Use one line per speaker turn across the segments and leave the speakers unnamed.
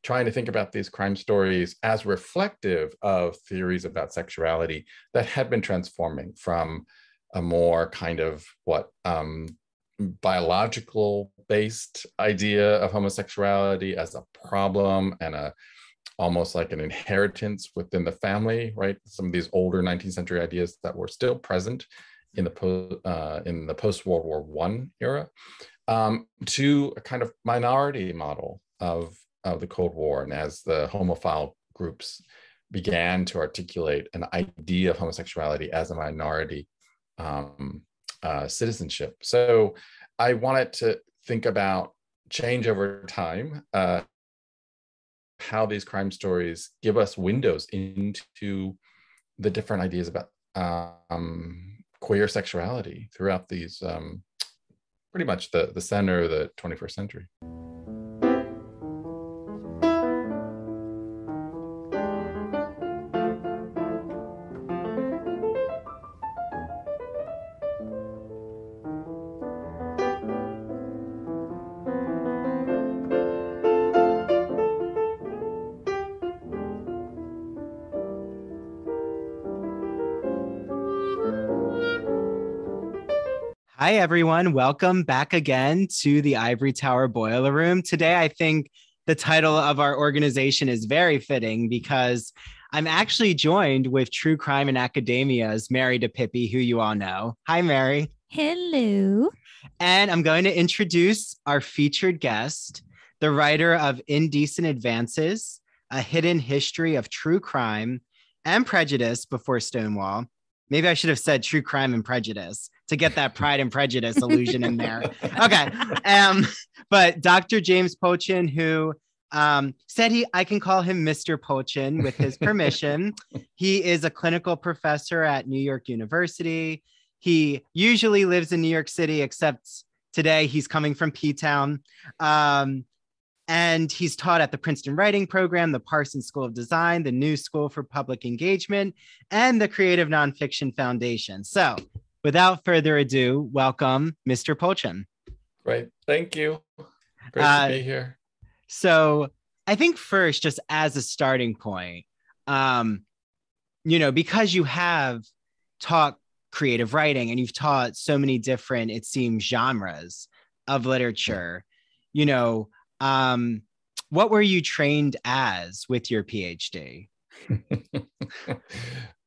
trying to think about these crime stories as reflective of theories about sexuality that had been transforming from a more kind of biological based idea of homosexuality as a problem and almost like an inheritance within the family, right? Some of these older 19th century ideas that were still present in the post-World War I era, to a kind of minority model of the Cold War. And as the homophile groups began to articulate an idea of homosexuality as a minority citizenship. So I wanted to think about change over time, how these crime stories give us windows into the different ideas about queer sexuality throughout these pretty much the center of the 21st century.
Hi, everyone. Welcome back again to the Ivory Tower Boiler Room. Today, I think the title of our organization is very fitting because I'm actually joined with True Crime in Academia's Mary DePippi, who you all know. Hi, Mary.
Hello.
And I'm going to introduce our featured guest, the writer of Indecent Advances, A Hidden History of True Crime and Prejudice before Stonewall. Maybe I should have said True Crime and Prejudice to get that Pride and Prejudice illusion in there. Okay. But Dr. James Polchin, who said I can call him Mr. Polchin with his permission. He is a clinical professor at New York University. He usually lives in New York City, except today he's coming from P-Town. And he's taught at the Princeton Writing Program, the Parsons School of Design, the New School for Public Engagement, and the Creative Nonfiction Foundation. So without further ado, welcome, Mr. Polchin.
Great. Thank you. Great to be here.
So I think first, just as a starting point, because you have taught creative writing and you've taught so many different, it seems, genres of literature, what were you trained as with your PhD?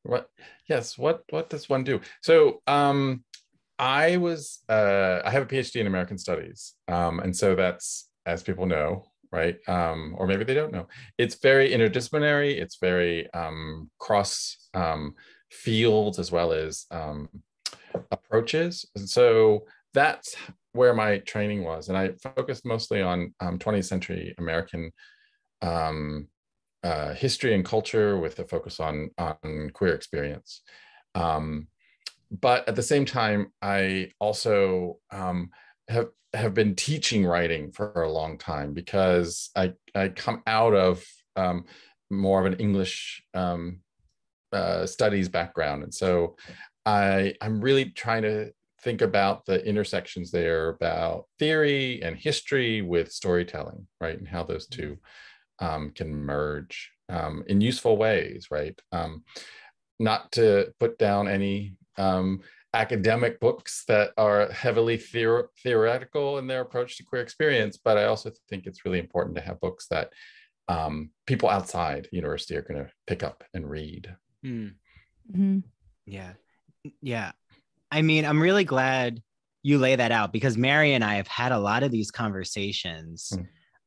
What does one do? So I have a PhD in American Studies. And so that's, as people know, right? Or maybe they don't know. It's very interdisciplinary. It's very cross fields as well as approaches. And so that's where my training was. And I focused mostly on 20th century American history and culture with a focus on queer experience. But at the same time, I also have been teaching writing for a long time because I come out of more of an English studies background. And so I'm really trying to think about the intersections there about theory and history with storytelling, right? And how those two can merge in useful ways, right? Not to put down any academic books that are heavily theoretical in their approach to queer experience, but I also think it's really important to have books that people outside university are going to pick up and read.
Mm-hmm. Yeah. I mean, I'm really glad you lay that out because Mary and I have had a lot of these conversations,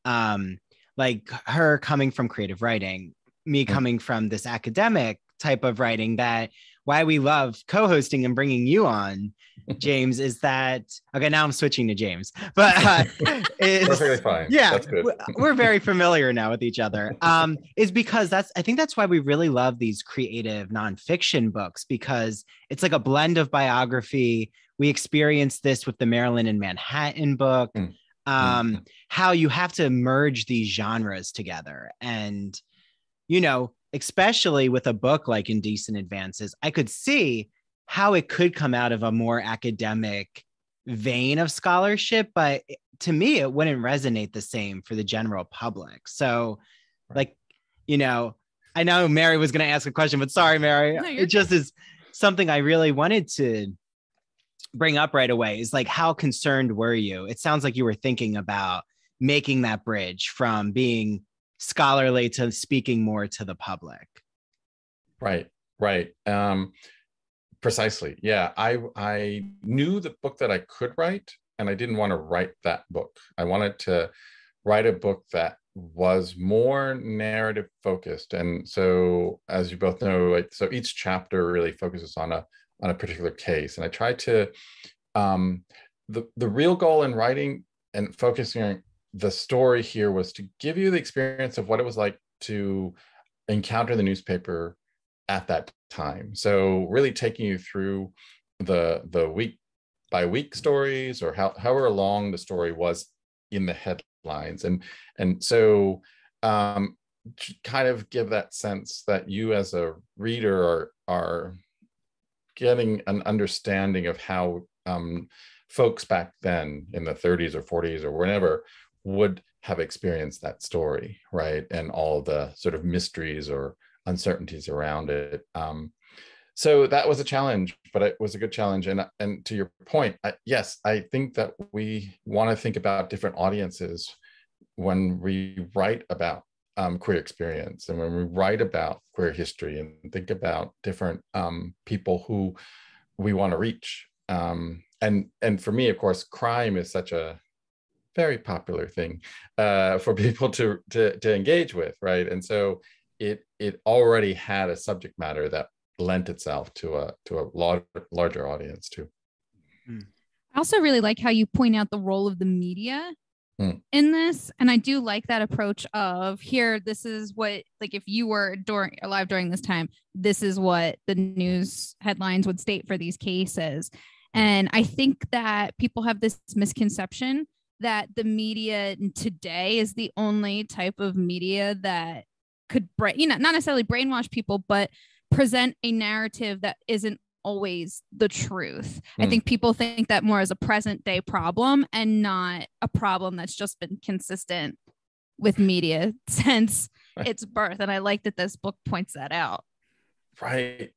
like her coming from creative writing, me coming from this academic type of writing. That why we love co-hosting and bringing you on, James, is that, okay, now I'm switching to James, but
perfectly fine.
Yeah,
that's good.
We're very familiar now with each other. Is because I think that's why we really love these creative nonfiction books, because it's like a blend of biography. We experienced this with the Maryland and Manhattan book, how you have to merge these genres together. And, especially with a book like Indecent Advances, I could see how it could come out of a more academic vein of scholarship, but to me, it wouldn't resonate the same for the general public. So Like, you know, I know Mary was going to ask a question, but sorry, Mary.
No,
it just is something I really wanted to bring up right away is like, how concerned were you? It sounds like you were thinking about making that bridge from being scholarly to speaking more to the public.
Right. Precisely. Yeah. I knew the book that I could write, and I didn't want to write that book. I wanted to write a book that was more narrative focused. And so, as you both know, like, so each chapter really focuses on a particular case. And I tried to, the real goal in writing and focusing on the story here was to give you the experience of what it was like to encounter the newspaper at that time. So really taking you through the week by week stories, or however long the story was in the headlines. And so kind of give that sense that you as a reader are getting an understanding of how folks back then in the 30s or 40s or whenever would have experienced that story, right? And all the sort of mysteries or uncertainties around it. So that was a challenge, but it was a good challenge. And to your point, yes, I think that we want to think about different audiences when we write about queer experience, and when we write about queer history, and think about different people who we want to reach. And for me, of course, crime is such a very popular thing for people to engage with, right? And so it already had a subject matter that lent itself to a larger audience too.
I also really like how you point out the role of the media in this. And I do like that approach of, here, this is what, like, if you were alive during this time, this is what the news headlines would state for these cases. And I think that people have this misconception that the media today is the only type of media that could, not necessarily brainwash people, but present a narrative that isn't always the truth. I think people think that more as a present day problem and not a problem that's just been consistent with media since its birth. And I like that this book points that out.
Right.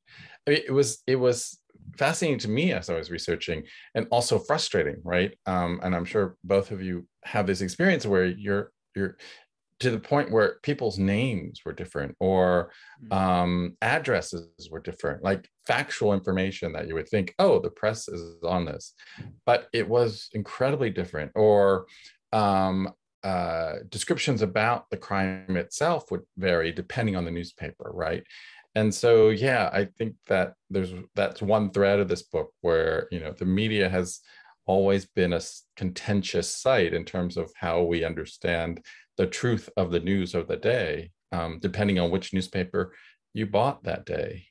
I mean, it was fascinating to me as I was researching, and also frustrating, right? And I'm sure both of you have this experience where you're to the point where people's names were different, or addresses were different, like factual information that you would think, oh, the press is on this, but it was incredibly different. Or descriptions about the crime itself would vary depending on the newspaper, right? And so, yeah, I think that that's one thread of this book where, the media has always been a contentious site in terms of how we understand the truth of the news of the day, depending on which newspaper you bought that day,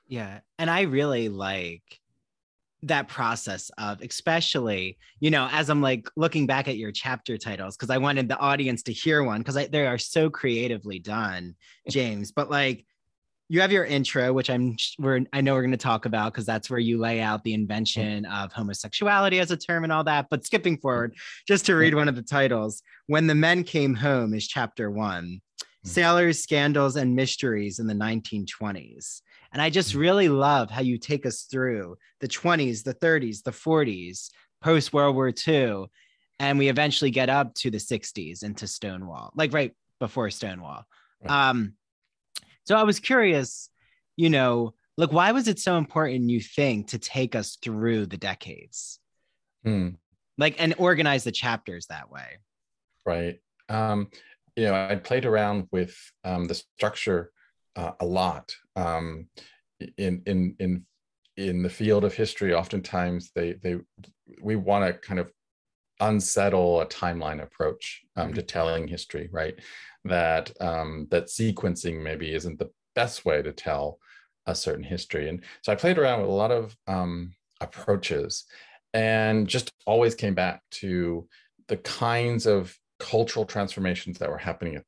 Yeah. And I really like that process of, especially, as I'm like looking back at your chapter titles, because I wanted the audience to hear one, because they are so creatively done, James. But like, you have your intro, which I know we're going to talk about, because that's where you lay out the invention of homosexuality as a term and all that. But skipping forward, just to read one of the titles, When the Men Came Home is chapter 1, Sailors, Scandals, and Mysteries in the 1920s. And I just really love how you take us through the 20s, the 30s, the 40s, post-World War II, and we eventually get up to the 60s into Stonewall, like right before Stonewall. Right. So I was curious, like, why was it so important, you think, to take us through the decades? Like, and organize the chapters that way?
Right. I played around with the structure a lot. In the field of history, oftentimes we want to kind of unsettle a timeline approach to telling history, right? That sequencing maybe isn't the best way to tell a certain history. And so I played around with a lot of approaches, and just always came back to the kinds of cultural transformations that were happening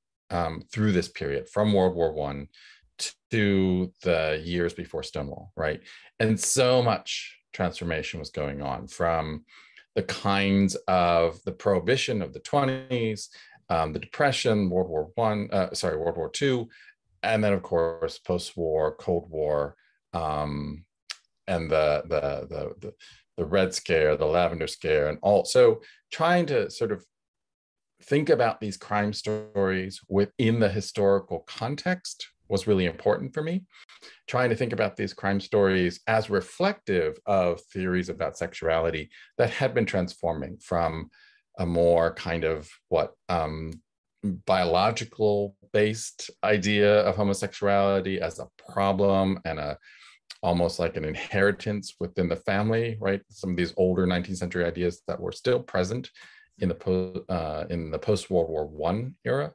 through this period, from World War I to the years before Stonewall, right? And so much transformation was going on, from the kinds of the prohibition of the 20s the Depression, World War II, and then of course post-war, Cold War, and the Red Scare, the Lavender Scare, and also trying to sort of think about these crime stories within the historical context was really important for me. Trying to think about these crime stories as reflective of theories about sexuality that had been transforming from a more kind of biological based idea of homosexuality as a problem and almost like an inheritance within the family, right? Some of these older 19th century ideas that were still present in the post-World War I era,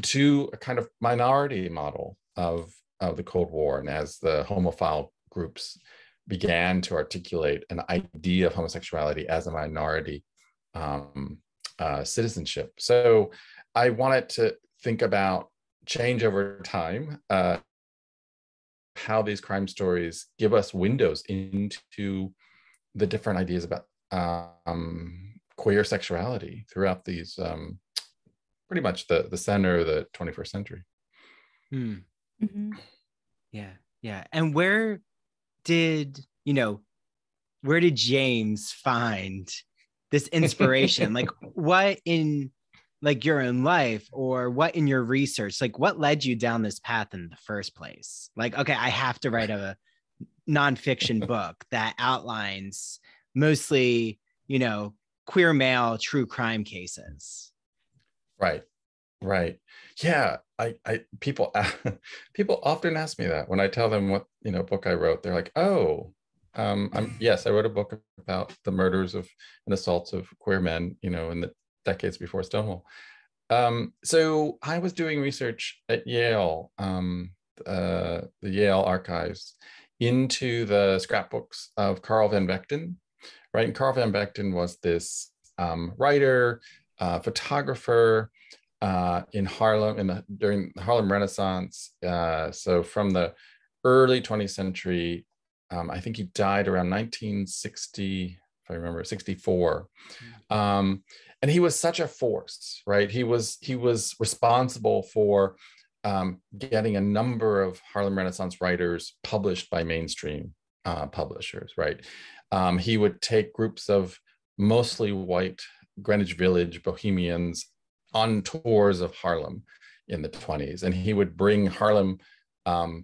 to a kind of minority model of the Cold War. And as the homophile groups began to articulate an idea of homosexuality as a minority citizenship. So I wanted to think about change over time, how these crime stories give us windows into the different ideas about queer sexuality throughout these pretty much the center of the 21st century.
Mm-hmm. Yeah. And where did James find this inspiration? Like what in like your own life or what in your research, like what led you down this path in the first place? Like, okay, I have to write a nonfiction book that outlines mostly, queer male true crime cases.
Right. Yeah. People often ask me that when I tell them what, book I wrote. They're like, oh, yes, I wrote a book about the murders and assaults of queer men, in the decades before Stonewall. So I was doing research at Yale, the Yale archives, into the scrapbooks of Carl van Vechten, right? And Carl van Vechten was this writer, photographer in Harlem during the Harlem Renaissance. So from the early 20th century, I think he died around 1960, if I remember, 64. And he was such a force, right? He was responsible for getting a number of Harlem Renaissance writers published by mainstream publishers, right? He would take groups of mostly white Greenwich Village bohemians on tours of Harlem in the 20s, and he would bring Harlem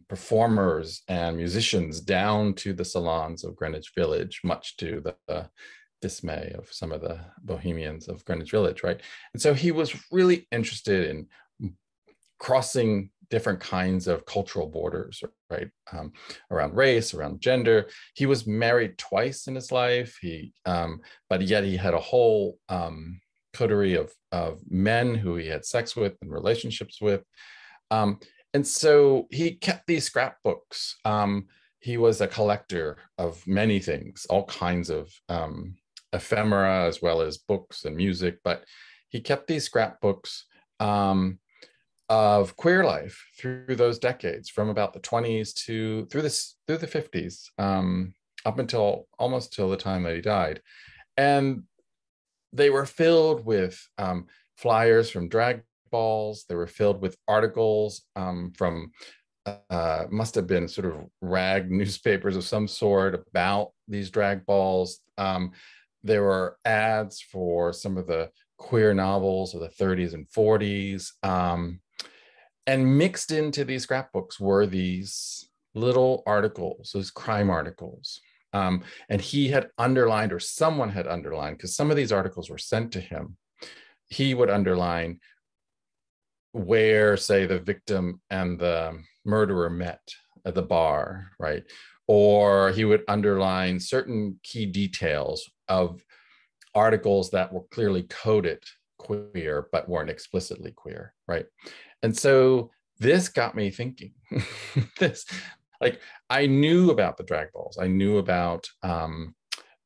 performers and musicians down to the salons of Greenwich Village, much to the dismay of some of the bohemians of Greenwich Village, right? And so he was really interested in crossing different kinds of cultural borders, right? Around race, around gender. He was married twice in his life. But yet he had a whole coterie of men who he had sex with and relationships with. And so he kept these scrapbooks. He was a collector of many things, all kinds of ephemera, as well as books and music, but he kept these scrapbooks of queer life through those decades, from about the 20s through the 50s, up until almost till the time that he died. And they were filled with flyers from drag balls. They were filled with articles from must have been sort of rag newspapers of some sort about these drag balls. There were ads for some of the queer novels of the 30s and 40s. And mixed into these scrapbooks were these little articles, those crime articles. And he had underlined, or someone had underlined, because some of these articles were sent to him. He would underline where, say, the victim and the murderer met at the bar, right? Or he would underline certain key details of articles that were clearly coded queer, but weren't explicitly queer, right? And so this got me thinking. I knew about the drag balls. I knew about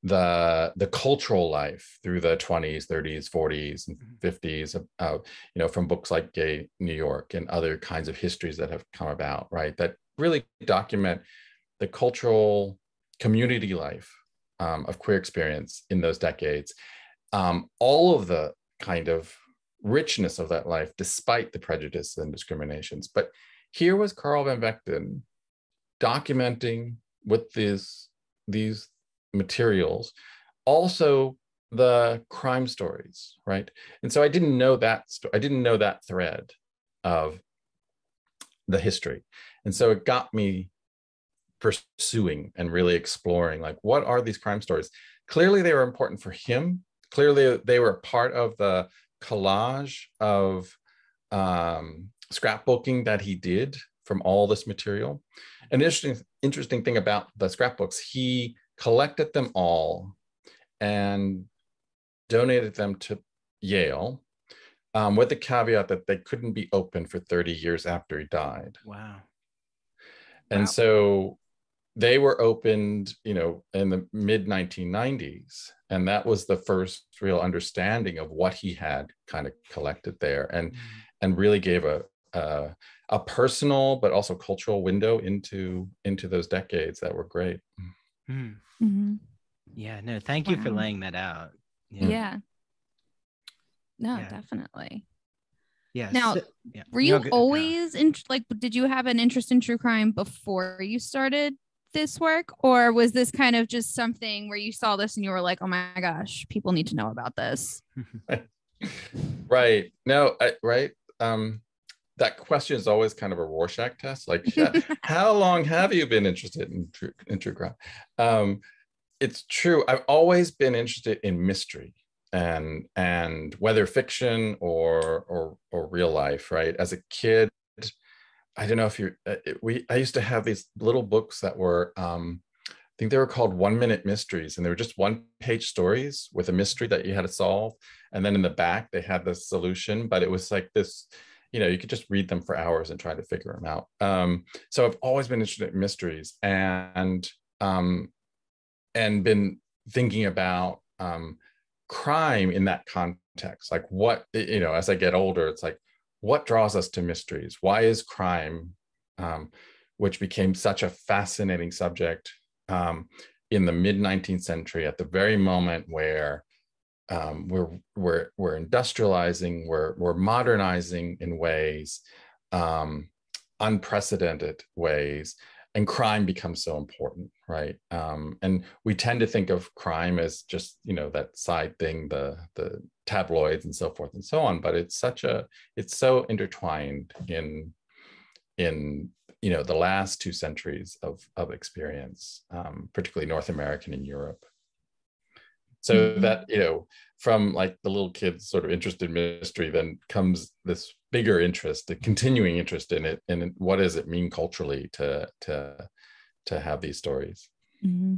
the cultural life through the 20s, 30s, 40s, and 50s, from books like Gay New York and other kinds of histories that have come about, right? That really document the cultural community life of queer experience in those decades. All of the kind of richness of that life, despite the prejudice and discriminations. But here was Carl van Vechten documenting with these materials also the crime stories, right? And so I didn't know that thread of the history. And so it got me pursuing and really exploring, like, what are these crime stories? Clearly they were important for him. Clearly they were part of the collage of scrapbooking that he did from all this material. An interesting thing about the scrapbooks, he collected them all and donated them to Yale, with the caveat that they couldn't be opened for 30 years after he died.
Wow.
And so they were opened, in the mid 1990s. And that was the first real understanding of what he had kind of collected there, and really gave a personal, but also cultural window into those decades that were great.
Mm-hmm. Yeah, no, thank you for laying that out.
Yeah. No, definitely.
Yeah.
Now, were you always did you have an interest in true crime before you started this work, or was this kind of just something where you saw this and you were like, oh my gosh, people need to know about this?
Right. No, right. That question is always kind of a Rorschach test. Like, how long have you been interested in true crime? It's true. I've always been interested in mystery, and whether fiction or real life, right? As a kid, I don't know if I used to have these little books that were, I think they were called 1-minute mysteries, and they were just 1-page stories with a mystery that you had to solve. And then in the back, they had the solution, but it was like this, you could just read them for hours and try to figure them out. So I've always been interested in mysteries, and been thinking about crime in that context. Like, what, as I get older, it's like, what draws us to mysteries? Why is crime, which became such a fascinating subject in the mid 19th century, at the very moment where we're industrializing, we're modernizing in ways, unprecedented ways, and crime becomes so important, right? And we tend to think of crime as just, that side thing, the tabloids and so forth and so on, but it's so intertwined in the last 2 centuries of experience, particularly North American and Europe. So that, from like the little kids sort of interest in mystery, then comes this bigger interest, a continuing interest in it, and what does it mean culturally to have these stories.
Mm-hmm.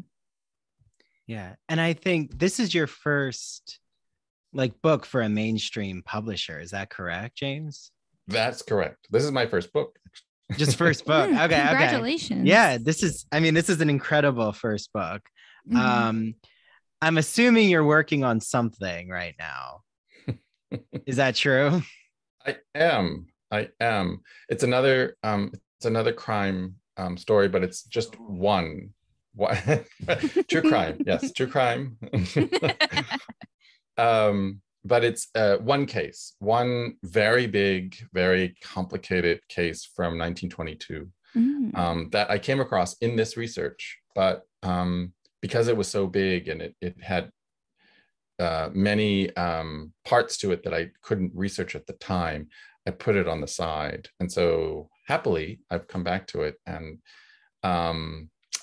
Yeah, and I think this is your first book for a mainstream publisher. Is that correct, James?
That's correct. This is my first book.
Just first book. Okay.
Congratulations.
Okay. Yeah, this is an incredible first book. Mm-hmm. I'm assuming you're working on something right now. Is that true?
I am. It's another crime story, but it's just one. True crime. Yes, true crime. But it's one case, one very big, very complicated case from 1922 that I came across in this research. But because it was so big and it had many parts to it that I couldn't research at the time, I put it on the side. And so happily, I've come back to it. And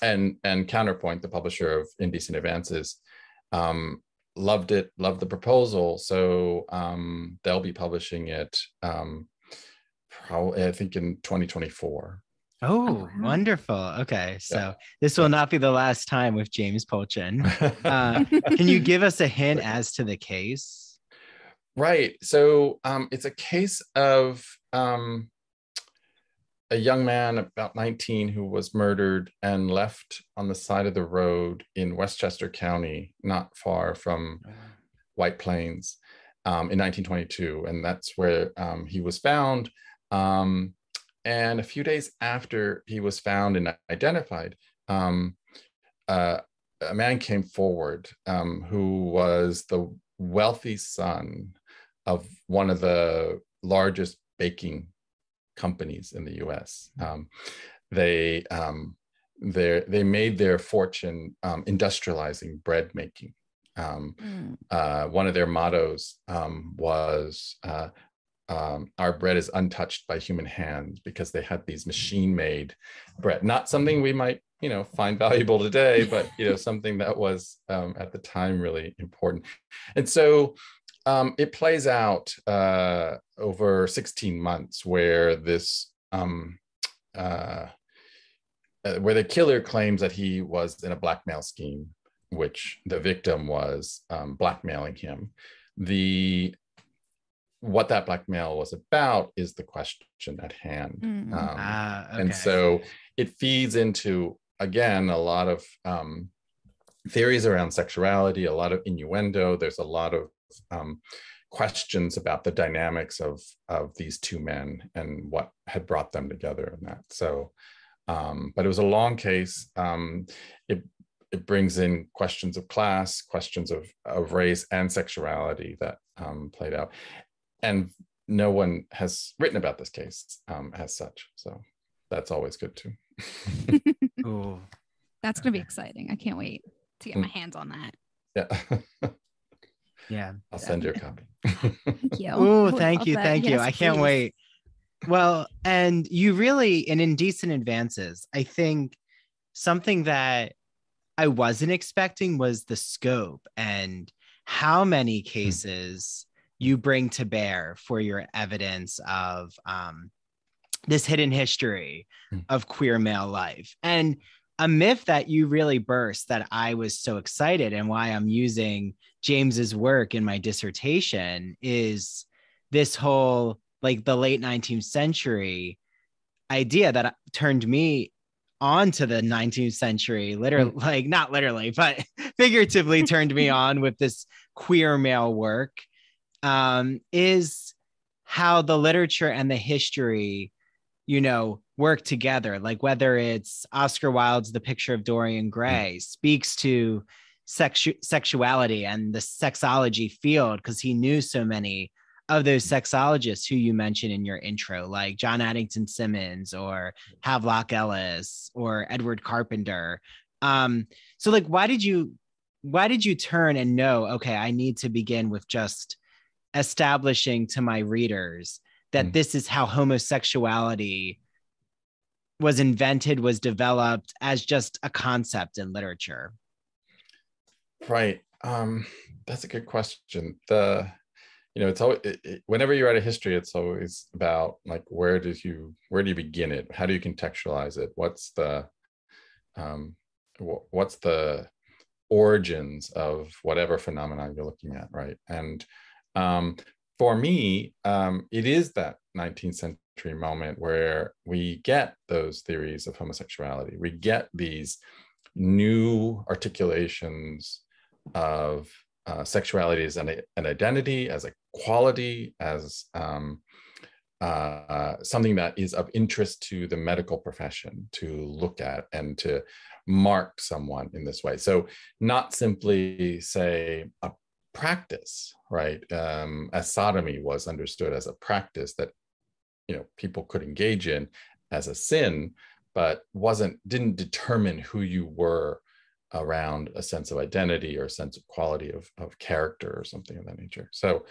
Counterpoint, the publisher of Indecent Advances, loved it, loved the proposal. So they'll be publishing it probably, I think, in 2024.
Oh, wow. Wonderful. Okay. So this will not be the last time with James Polchin. Can you give us a hint as to the case?
Right. So it's a case of a young man about 19 who was murdered and left on the side of the road in Westchester County, not far from White Plains, in 1922. And that's where he was found. And a few days after he was found and identified, a man came forward who was the wealthy son one of the largest baking companies in the U.S. They made their fortune industrializing bread making. One of their mottos was our bread is untouched by human hands, because they had these machine-made bread. Not something we might, find valuable today, but, something that was at the time really important. And so it plays out over 16 months where this, where the killer claims that he was in a blackmail scheme, which the victim was blackmailing him. What that blackmail was about is the question at hand.
Okay.
And so it feeds into, again, a lot of theories around sexuality, a lot of innuendo. There's a lot of questions about the dynamics of these two men and what had brought them together in that. So, but it was a long case. It brings in questions of class, questions of race and sexuality that played out. And no one has written about this case as such. So that's always good too.
Ooh.
That's going to be exciting. I can't wait to get my hands on that.
Yeah.
Yeah.
I'll send you a copy.
Thank you.
Oh, thank you. Thank you.
Yes,
I can't
please.
wait. Well, and you really, in Indecent Advances, I think something that I wasn't expecting was the scope and how many cases you bring to bear for your evidence of this hidden history of queer male life. And a myth that you really burst that I was so excited, and why I'm using James's work in my dissertation, is this whole, like, the late 19th century idea that turned me onto the 19th century, literally, like not literally, but figuratively turned me on with this queer male work, is how the literature and the history, work together. Like, whether it's Oscar Wilde's The Picture of Dorian Gray speaks to sexuality and the sexology field, because he knew so many of those sexologists who you mentioned in your intro, like John Addington Symonds or Havelock Ellis or Edward Carpenter. So, like, why did you turn and know, okay, I need to begin with just establishing to my readers that this is how homosexuality was invented, was developed as just a concept in literature?
Right. That's a good question. It's always, whenever you write a history, it's always about, like, where do you begin it? How do you contextualize it? What's the origins of whatever phenomenon you're looking at, right? And for me, it is that 19th century moment where we get those theories of homosexuality. We get these new articulations of sexuality as an identity, as a quality, as something that is of interest to the medical profession to look at and to mark someone in this way. So not simply, say, a practice, right? As sodomy was understood as a practice that people could engage in as a sin, but didn't determine who you were around a sense of identity or a sense of quality of character or something of that nature. So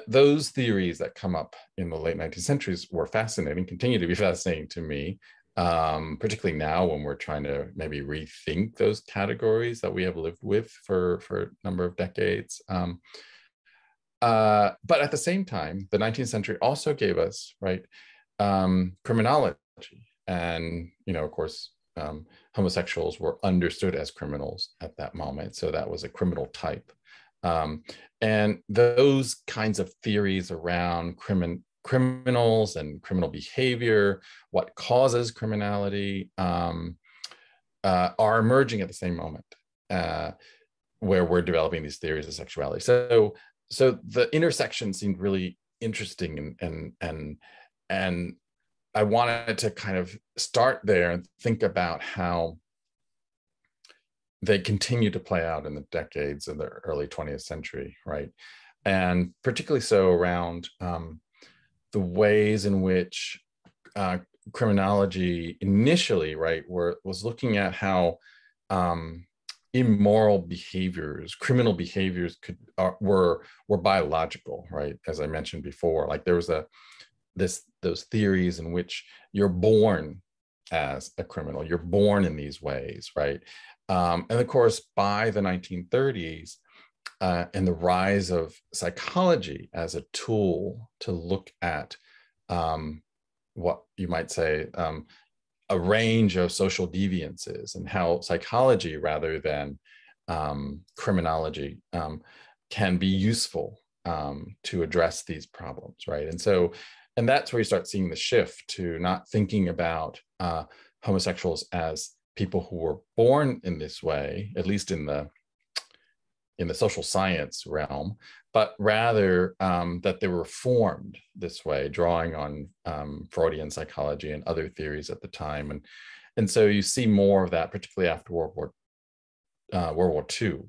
those theories that come up in the late 19th centuries were fascinating, continue to be fascinating to me, particularly now when we're trying to maybe rethink those categories that we have lived with for a number of decades. But at the same time, the 19th century also gave us, right, criminology. And, of course, homosexuals were understood as criminals at that moment. So that was a criminal type. And those kinds of theories around criminals and criminal behavior, what causes criminality, are emerging at the same moment, where we're developing these theories of sexuality. So the intersection seemed really interesting, and I wanted to kind of start there and think about how they continue to play out in the decades of the early 20th century, right? and particularly so around the ways in which criminology initially, right, was looking at how immoral behaviors, criminal behaviors were biological, right? As I mentioned before, like there was those theories in which you're born as a criminal, you're born in these ways, right? And of course, by the 1930s, and the rise of psychology as a tool to look at what you might say a range of social deviances, and how psychology rather than criminology can be useful to address these problems, right? And that's where you start seeing the shift to not thinking about homosexuals as people who were born in this way, at least in the social science realm, but rather that they were formed this way, drawing on Freudian psychology and other theories at the time. And so you see more of that, particularly after World War II,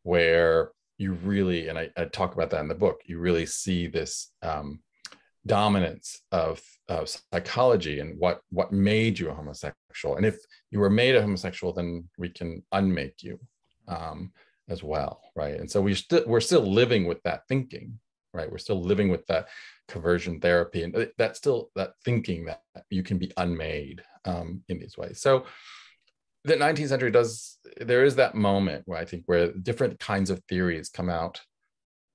where you really, and I talk about that in the book, you really see this dominance of psychology and what made you a homosexual. And if you were made a homosexual, then we can unmake you as well, right? And so we're still living with that thinking, right? We're still living with that conversion therapy, and that's still that thinking that you can be unmade in these ways. So the 19th century there is that moment where I think where different kinds of theories come out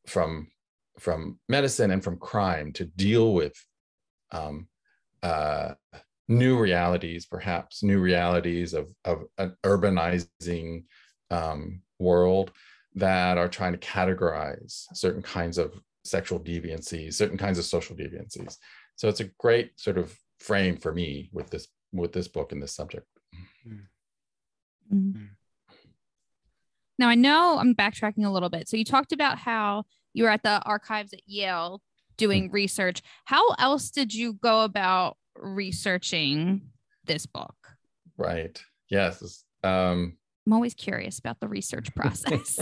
from medicine and from crime to deal with new realities, perhaps new realities of an urbanizing world that are trying to categorize certain kinds of sexual deviancies, certain kinds of social deviancies. So it's a great sort of frame for me with this book and this subject.
Mm-hmm. Now, I know I'm backtracking a little bit. So you talked about how you were at the archives at Yale doing research. How else did you go about researching this book?
Right. Yes.
I'm always curious about the research process.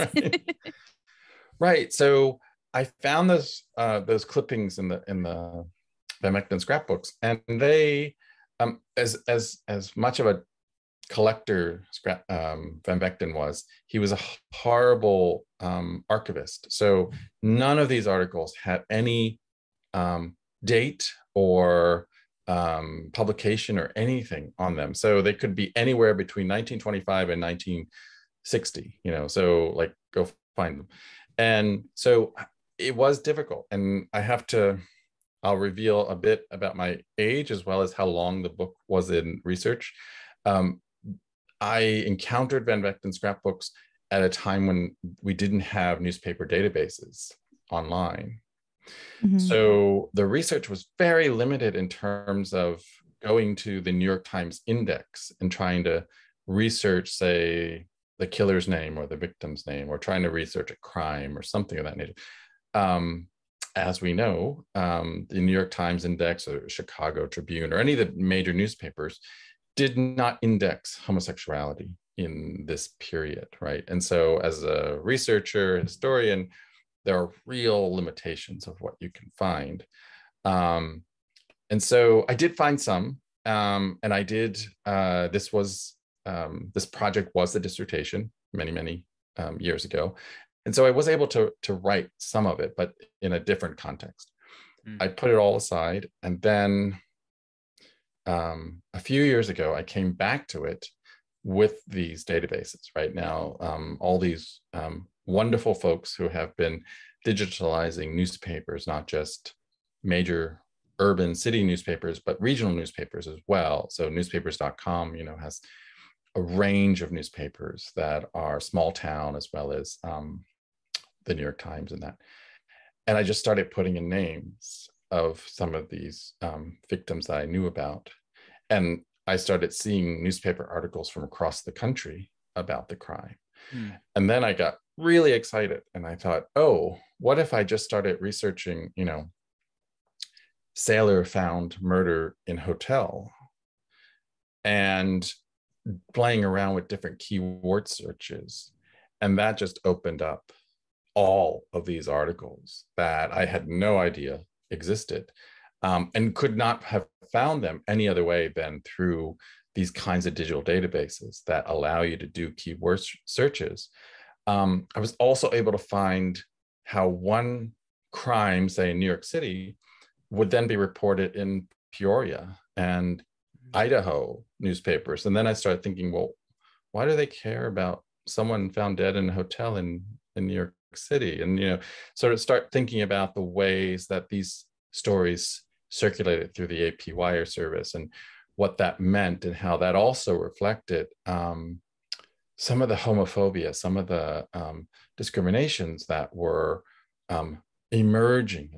Right. So I found those clippings in the Van Vechten scrapbooks, and they, as much of a collector Van Vechten was, he was a horrible archivist. So none of these articles had any date or publication or anything on them. So they could be anywhere between 1925 and 1960, so like go find them. And so it was difficult. And I'll reveal a bit about my age as well as how long the book was in research. I encountered Van Vechten scrapbooks at a time when we didn't have newspaper databases online. Mm-hmm. So the research was very limited in terms of going to the New York Times index and trying to research, say, the killer's name or the victim's name, or trying to research a crime or something of that nature. As we know, the New York Times index or Chicago Tribune or any of the major newspapers did not index homosexuality in this period, right? And so as a researcher, historian, there are real limitations of what you can find. And so I did find some, and I did, this project was the dissertation many years ago. And so I was able to write some of it, but in a different context. I put it all aside, and then a few years ago, I came back to it with these databases. Right now, all these wonderful folks who have been digitalizing newspapers, not just major urban city newspapers, but regional newspapers as well. So newspapers.com, has a range of newspapers that are small town as well as the New York Times and that. And I just started putting in names of some of these victims that I knew about. And I started seeing newspaper articles from across the country about the crime. And then I got really excited and I thought, oh, what if I just started researching, sailor found murder in hotel, and playing around with different keyword searches. And that just opened up all of these articles that I had no idea existed, and could not have found them any other way than through these kinds of digital databases that allow you to do keyword searches. I was also able to find how one crime, say in New York City, would then be reported in Peoria and Idaho newspapers. And then I started thinking, well, why do they care about someone found dead in a hotel in New York City? And, you know, sort of start thinking about the ways that these stories circulated through the AP wire service and what that meant, and how that also reflected some of the homophobia, some of the discriminations that were emerging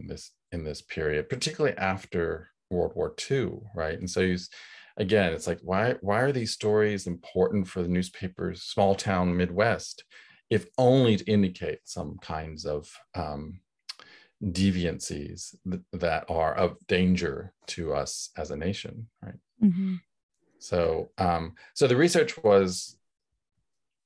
in this period, particularly after World War II, right? And so again, it's like, why are these stories important for the newspapers, small town Midwest, if only to indicate some kinds of deviancies that are of danger to us as a nation, right? Mm-hmm. So the research was,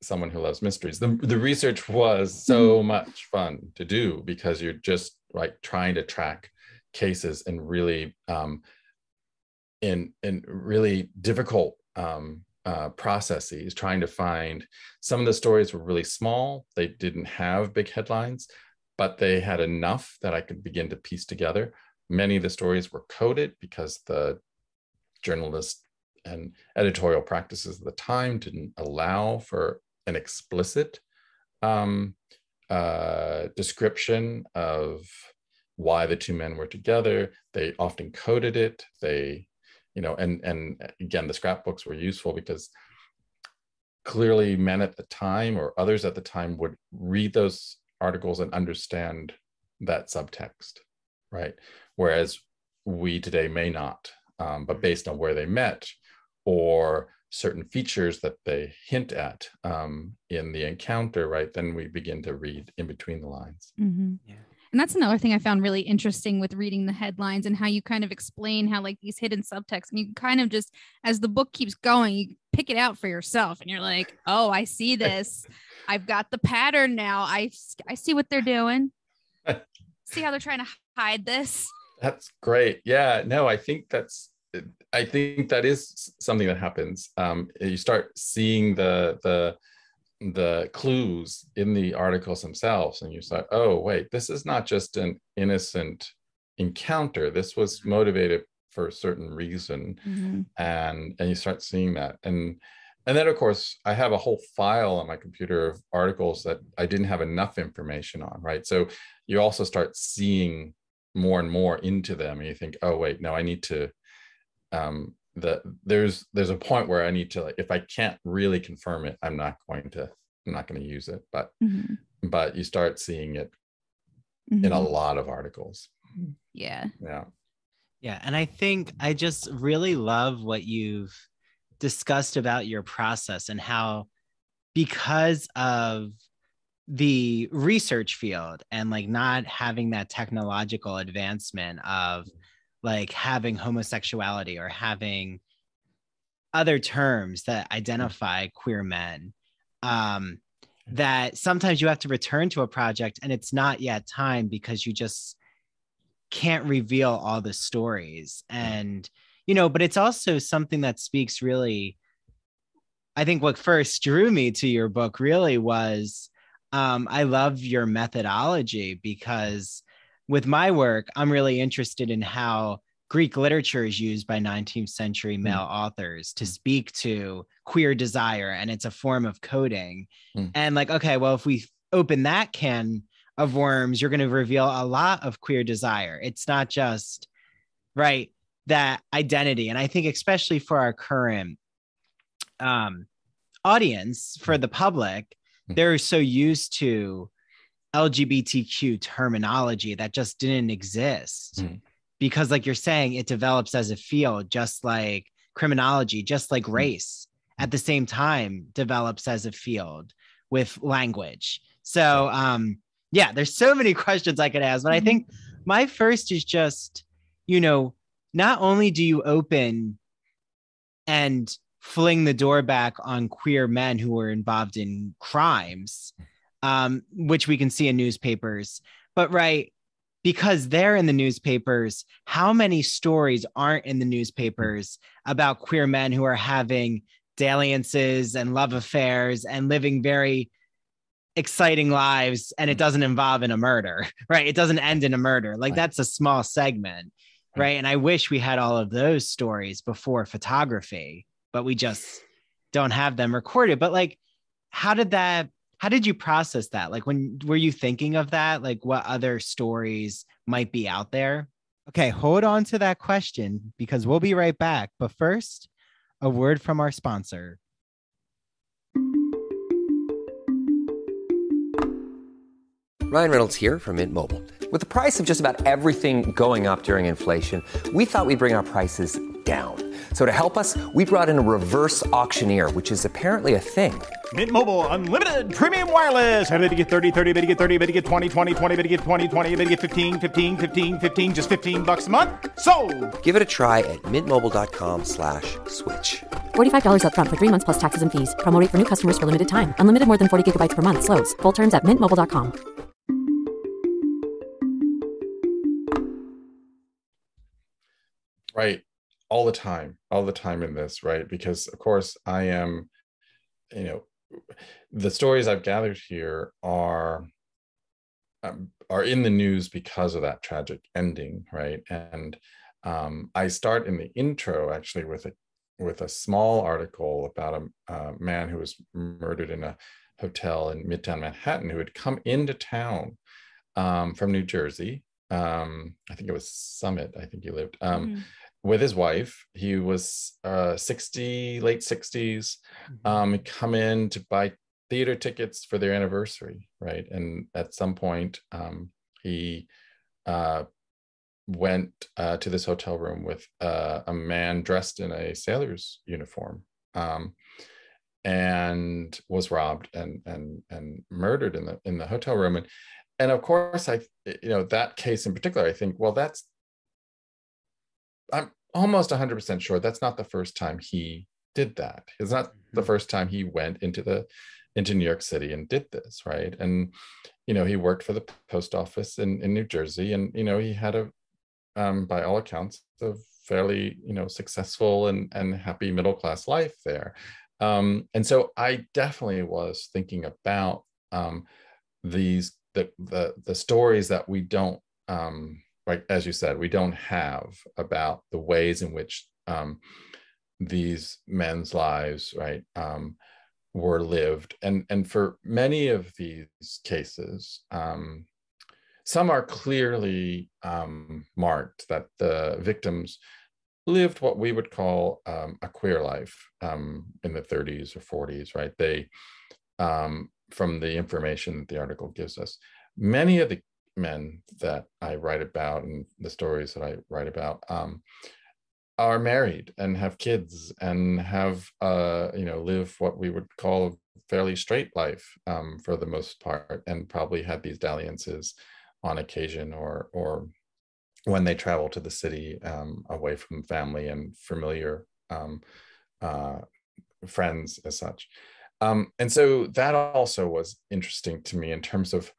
someone who loves mysteries, the research was so much fun to do, because you're just like trying to track cases in really in really difficult processes, trying to find. Some of the stories were really small, they didn't have big headlines, but they had enough that I could begin to piece together. Many of the stories were coded because the journalist and editorial practices at the time didn't allow for an explicit description of why the two men were together. They often coded it. They, you know, and again, the scrapbooks were useful because clearly men at the time, or others at the time, would read those articles and understand that subtext, right? Whereas we today may not, but based on where they met or certain features that they hint at in the encounter, right, then we begin to read in between the lines.
Mm-hmm. Yeah. And that's another thing I found really interesting with reading the headlines, and how you kind of explain how like these hidden subtext, and you kind of just, as the book keeps going, you pick it out for yourself, and you're like, oh, I see this. I've got the pattern now. I see what they're doing. See how they're trying to hide this.
That's great. Yeah, no, I think that is something that happens. You start seeing the clues in the articles themselves, and you start, oh wait, this is not just an innocent encounter. This was motivated for a certain reason. Mm-hmm. and you start seeing that, and then of course I have a whole file on my computer of articles that I didn't have enough information on, right? So you also start seeing more and more into them, and you think, oh wait, no, I need to there's a point where I need to, like, if I can't really confirm it, I'm not going to use it. But mm-hmm. but you start seeing it mm-hmm. in a lot of articles.
Yeah.
And I think I just really love what you've discussed about your process, and how, because of the research field and like not having that technological advancement of like having homosexuality or having other terms that identify queer men, that sometimes you have to return to a project and it's not yet time because you just can't reveal all the stories. And, you know, but it's also something that speaks really, I think what first drew me to your book really was, I love your methodology, because with my work, I'm really interested in how Greek literature is used by 19th century male authors to speak to queer desire, and it's a form of coding. And like, okay, well, if we open that can of worms, you're going to reveal a lot of queer desire. It's not just, right, that identity. And I think especially for our current audience, for the public, they're so used to LGBTQ terminology that just didn't exist. Because like you're saying, it develops as a field, just like criminology, just like race at the same time develops as a field with language. So yeah, there's so many questions I could ask, but I think my first is just, you know, not only do you open and fling the door back on queer men who were involved in crimes, which we can see in newspapers. But right, because they're in the newspapers, how many stories aren't in the newspapers about queer men who are having dalliances and love affairs and living very exciting lives, and it doesn't involve in a murder, right? It doesn't end in a murder. Like that's a small segment, right? And I wish we had all of those stories before photography, but we just don't have them recorded. But like, how did you process that? Like, when were you thinking of that? Like, what other stories might be out there? Okay, hold on to that question because we'll be right back. But first, a word from our sponsor.
Ryan Reynolds here from Mint Mobile. With the price of just about everything going up during inflation, we thought we'd bring our prices down. So to help us, we brought in a reverse auctioneer, which is apparently a thing.
Mint Mobile Unlimited Premium Wireless. How to get 30, 30, bit to get 30, bit to get 20, 20, 20, bit to get 20, 20, bit to get 15, 15, 15, 15, just $15 a month? Sold!
Give it a try at mintmobile.com/switch.
$45 up front for 3 months plus taxes and fees. Promo rate for new customers for limited time. Unlimited more than 40 gigabytes per month. Slows full terms at mintmobile.com.
Right. All the time in this, right? Because of course I am, the stories I've gathered here are in the news because of that tragic ending, right? And I start in the intro actually with a small article about a man who was murdered in a hotel in Midtown Manhattan, who had come into town from New Jersey. I think it was Summit. I think he lived with his wife. He was 60, late 60s. He'd come in to buy theater tickets for their anniversary, right? And at some point, he went to this hotel room with a man dressed in a sailor's uniform, and was robbed and murdered in the hotel room. And of course, that case in particular, I think, well, I'm almost 100% sure that's not the first time he did that. It's not the first time he went into New York City and did this, right? And he worked for the post office in New Jersey, and he had by all accounts, a fairly successful and happy middle class life there. And so I definitely was thinking about the stories that we don't, like as you said, we don't have about the ways in which these men's lives, right, were lived. And for many of these cases, some are clearly marked that the victims lived what we would call a queer life in the 30s or 40s, right? They, from the information that the article gives us, many of the men that I write about and the stories that I write about are married and have kids and have, live what we would call a fairly straight life for the most part, and probably had these dalliances on occasion or when they travel to the city away from family and familiar friends as such. And so that also was interesting to me in terms of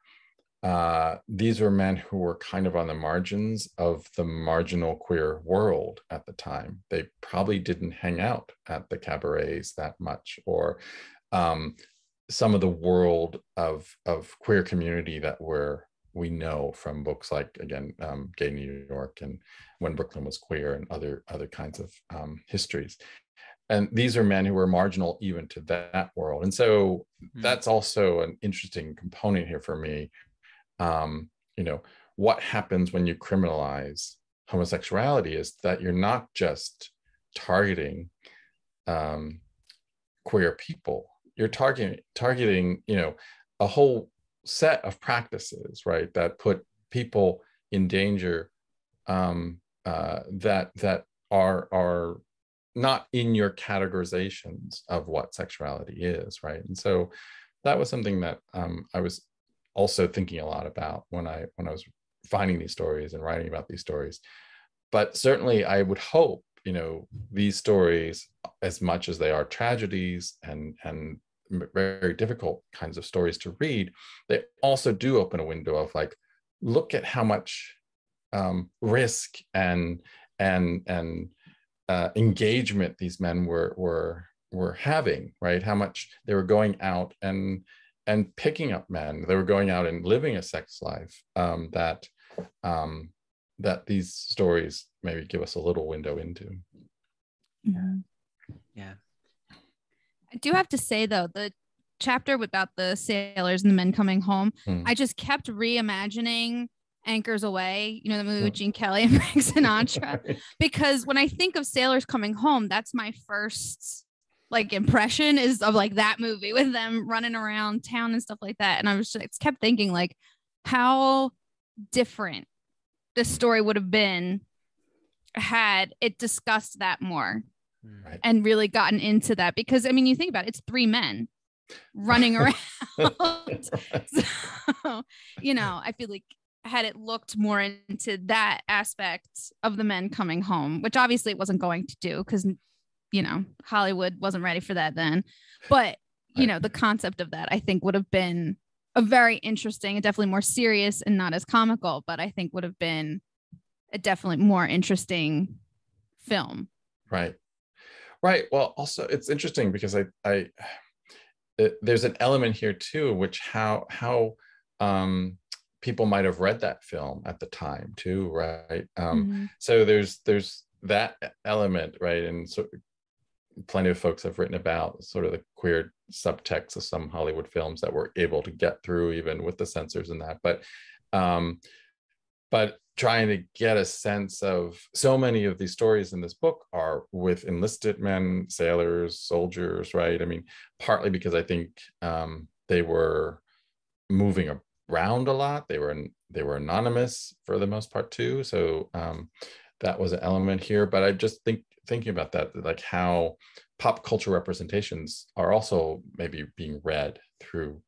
these were men who were kind of on the margins of the marginal queer world at the time. They probably didn't hang out at the cabarets that much, or some of the world of queer community that we know from books like, again, Gay New York and When Brooklyn Was Queer and other kinds of histories. And these are men who were marginal even to that world. And so that's also an interesting component here for me. What happens when you criminalize homosexuality is that you're not just targeting queer people, you're targeting, a whole set of practices, right, that put people in danger, that are not in your categorizations of what sexuality is, right? And so that was something that I was also thinking a lot about when I was finding these stories and writing about these stories. But certainly I would hope, these stories, as much as they are tragedies and very difficult kinds of stories to read, they also do open a window of like, look at how much risk and engagement these men were having, right? How much they were going out and picking up men. They were going out and living a sex life that these stories maybe give us a little window into.
Yeah.
I do have to say though, the chapter about the sailors and the men coming home, I just kept reimagining Anchors Away, you know, the movie with Gene Kelly and Frank Sinatra,
Right.
because when I think of sailors coming home, that's my first like impression is of like that movie with them running around town and stuff like that. And I was just kept thinking like how different this story would have been had it discussed that more.
Right.
And really gotten into that, because I mean, you think about it, it's three men running around. So, you know, I feel like had it looked more into that aspect of the men coming home, which obviously it wasn't going to do because, you know, Hollywood wasn't ready for that then. But, you know, the concept of that, I think, would have been a very interesting and definitely more serious and not as comical, but I think would have been a definitely more interesting film.
Right. Right. Well, also it's interesting because there's an element here too, which how people might have read that film at the time too, right? So there's that element, right? And so plenty of folks have written about sort of the queer subtext of some Hollywood films that were able to get through even with the censors and that, but trying to get a sense of so many of these stories in this book are with enlisted men, sailors, soldiers, right? I mean, partly because I think they were moving around a lot. They were anonymous for the most part too. So that was an element here. But I just thinking about that, like how pop culture representations are also maybe being read through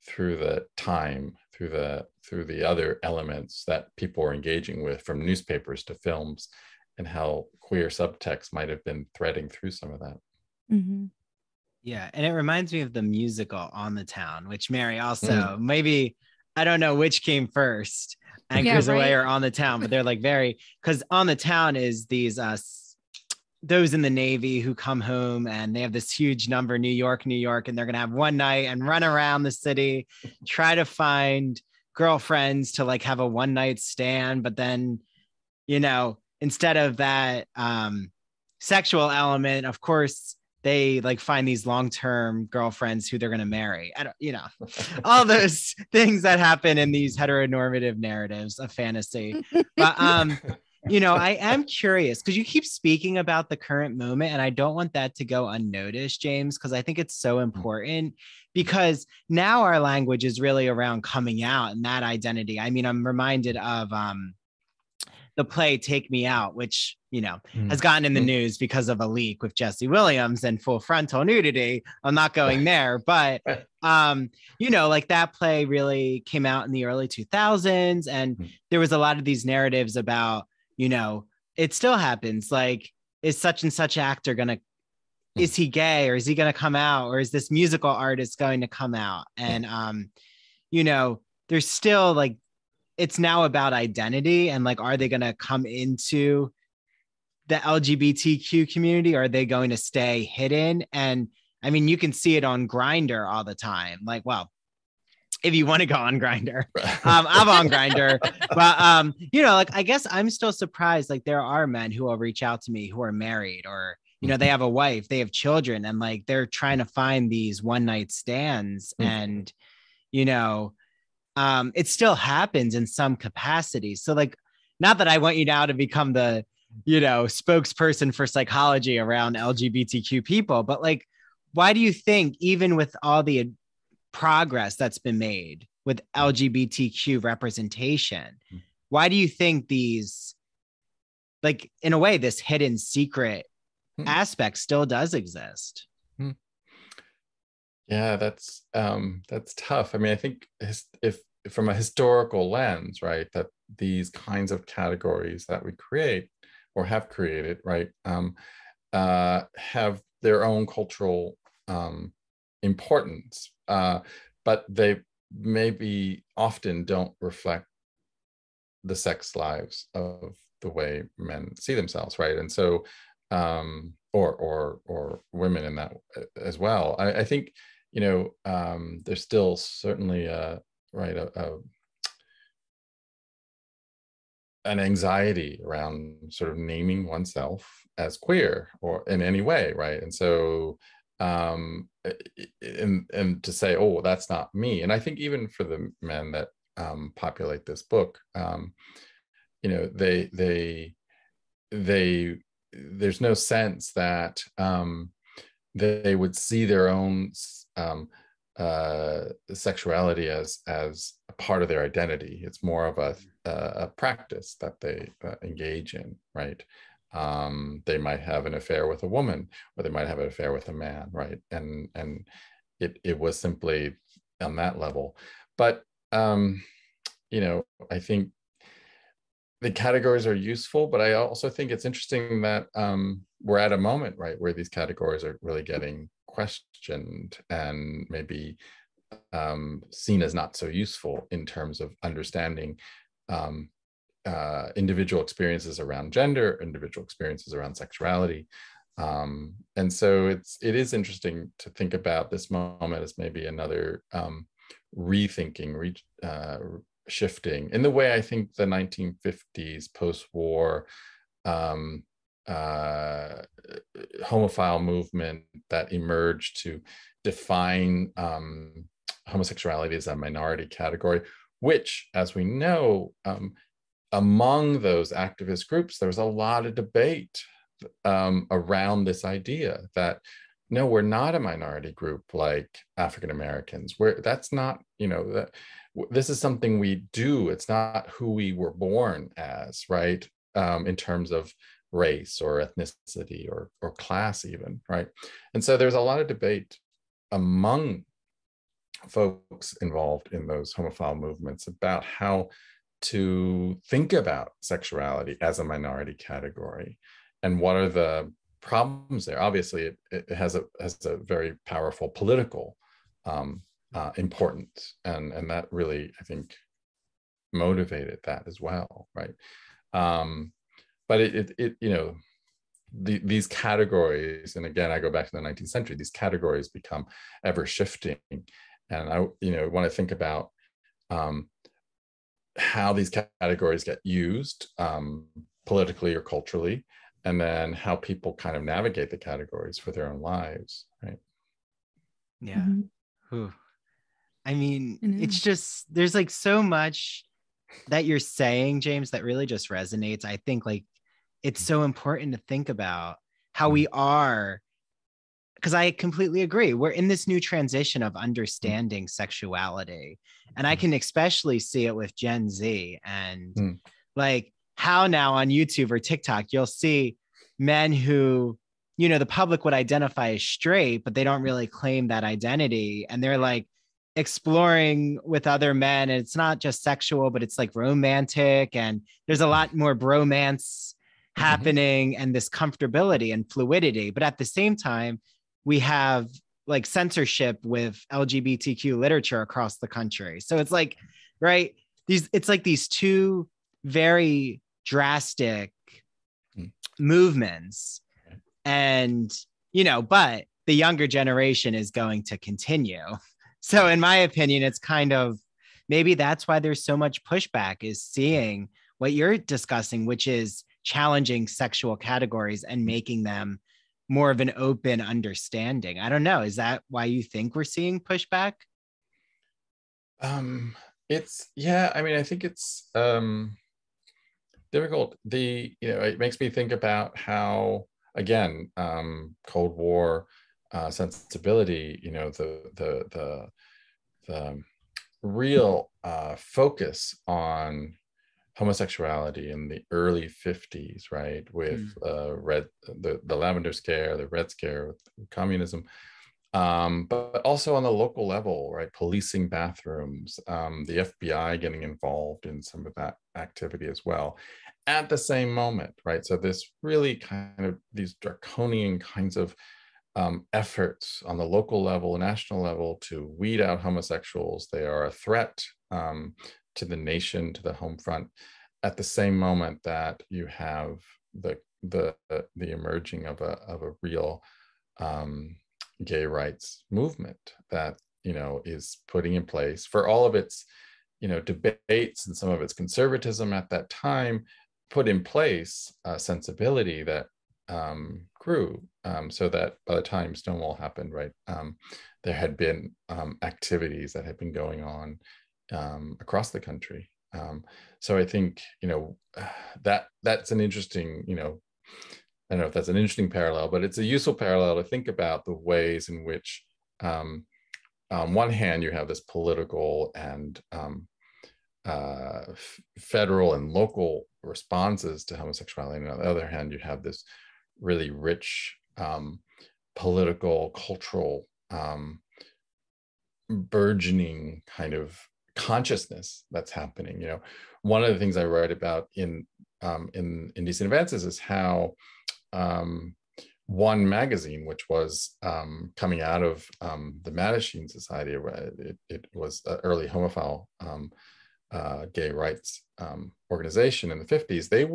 the time, through the other elements that people are engaging with, from newspapers to films, and how queer subtext might have been threading through some of that.
Yeah, and it reminds me of the musical On the Town, which Mary also maybe, I don't know which came first, Anchors Away or On the Town, but they're like because On the Town is these those in the Navy who come home and they have this huge number, New York, and they're going to have one night and run around the city, try to find girlfriends to like have a one night stand. But then, you know, instead of that sexual element, of course, they like find these long-term girlfriends who they're going to marry. I don't, you know, all those things that happen in these heteronormative narratives of fantasy. But, you know, I am curious because you keep speaking about the current moment, and I don't want that to go unnoticed, James, because I think it's so important, because now our language is really around coming out and that identity. I mean, I'm reminded of the play Take Me Out, which, you know, has gotten in the news because of a leak with Jesse Williams and full frontal nudity. I'm not going there, but, you know, like that play really came out in the early 2000s. And there was a lot of these narratives about, you know, it still happens. Like, is such and such actor going to, is he gay, or is he going to come out, or is this musical artist going to come out? And, you know, there's still like, it's now about identity and like, are they going to come into the LGBTQ community, or are they going to stay hidden? And I mean, you can see it on Grindr all the time. Like, well, if you want to go on Grindr, I'm on Grindr, but you know, like, I guess I'm still surprised. Like, there are men who will reach out to me who are married, or, you know, they have a wife, they have children, and like, they're trying to find these one night stands. And, you know, it still happens in some capacity. So like, not that I want you now to become the, you know, spokesperson for psychology around LGBTQ people, but like, why do you think, even with all the progress that's been made with LGBTQ representation, why do you think these, like, in a way, this hidden secret aspect still does exist?
Yeah, that's tough. I mean, I think if from a historical lens, right, that these kinds of categories that we create or have created, right, have their own cultural importance, but they maybe often don't reflect the sex lives of the way men see themselves, right? And so, or women in that as well. I think, there's still certainly an anxiety around sort of naming oneself as queer or in any way, right? And so, and to say, oh, that's not me. And I think even for the men that populate this book, they there's no sense that they would see their own sexuality as a part of their identity. It's more of a practice that they engage in, right? They might have an affair with a woman, or they might have an affair with a man, right? And it was simply on that level. But I think the categories are useful, but I also think it's interesting that we're at a moment, right, where these categories are really getting questioned and maybe seen as not so useful in terms of understanding individual experiences around gender, individual experiences around sexuality. And so it is interesting to think about this moment as maybe another rethinking, shifting in the way I think the 1950s post-war homophile movement that emerged to define homosexuality as a minority category, which, as we know, among those activist groups, there was a lot of debate around this idea that, no, we're not a minority group like African Americans. That's not, that this is something we do. It's not who we were born as, right? In terms of race or ethnicity or class even, right? And so there's a lot of debate among folks involved in those homophile movements about how to think about sexuality as a minority category and what are the problems there. Obviously, it has a very powerful political importance, and that really, I think, motivated that as well, right? But these categories, and again, I go back to the 19th century, these categories become ever shifting, and I want to think about how these categories get used politically or culturally, and then how people kind of navigate the categories for their own lives, right?
Yeah. Mm-hmm. I mean, it's just, there's like so much that you're saying, James, that really just resonates. I think like it's so important to think about how we are, because I completely agree. We're in this new transition of understanding sexuality. And I can especially see it with Gen Z and like how now on YouTube or TikTok, you'll see men who, the public would identify as straight, but they don't really claim that identity. And they're like exploring with other men. And it's not just sexual, but it's like romantic. And there's a lot more bromance happening and this comfortability and fluidity. But at the same time, we have like censorship with LGBTQ literature across the country. So it's like, right, it's like these two very drastic movements. And, but the younger generation is going to continue. So in my opinion, it's kind of, maybe that's why there's so much pushback, is seeing what you're discussing, which is challenging sexual categories and making them more of an open understanding. I don't know. Is that why you think we're seeing pushback?
I think it's difficult. It makes me think about how, again, Cold War sensibility, the real focus on homosexuality in the early 50s, right, with the Lavender Scare, the Red Scare with communism, but also on the local level, right, policing bathrooms, the FBI getting involved in some of that activity as well at the same moment, right? So this really kind of these draconian kinds of efforts on the local level, national level, to weed out homosexuals. They are a threat to the nation, to the home front, at the same moment that you have the emerging of a real gay rights movement that, you know, is putting in place, for all of its, you know, debates and some of its conservatism at that time, put in place a sensibility that grew, so that by the time Stonewall happened, right, there had been activities that had been going on across the country. So I think, you know, that's an interesting, you know, I don't know if that's an interesting parallel, but it's a useful parallel to think about the ways in which, on one hand, you have this political and federal and local responses to homosexuality, and on the other hand, you have this really rich political, cultural, burgeoning kind of consciousness that's happening. You know, one of the things I write about in Indecent Advances is how one magazine, which was coming out of the Mattachine Society, it was an early homophile gay rights organization in the 50s, they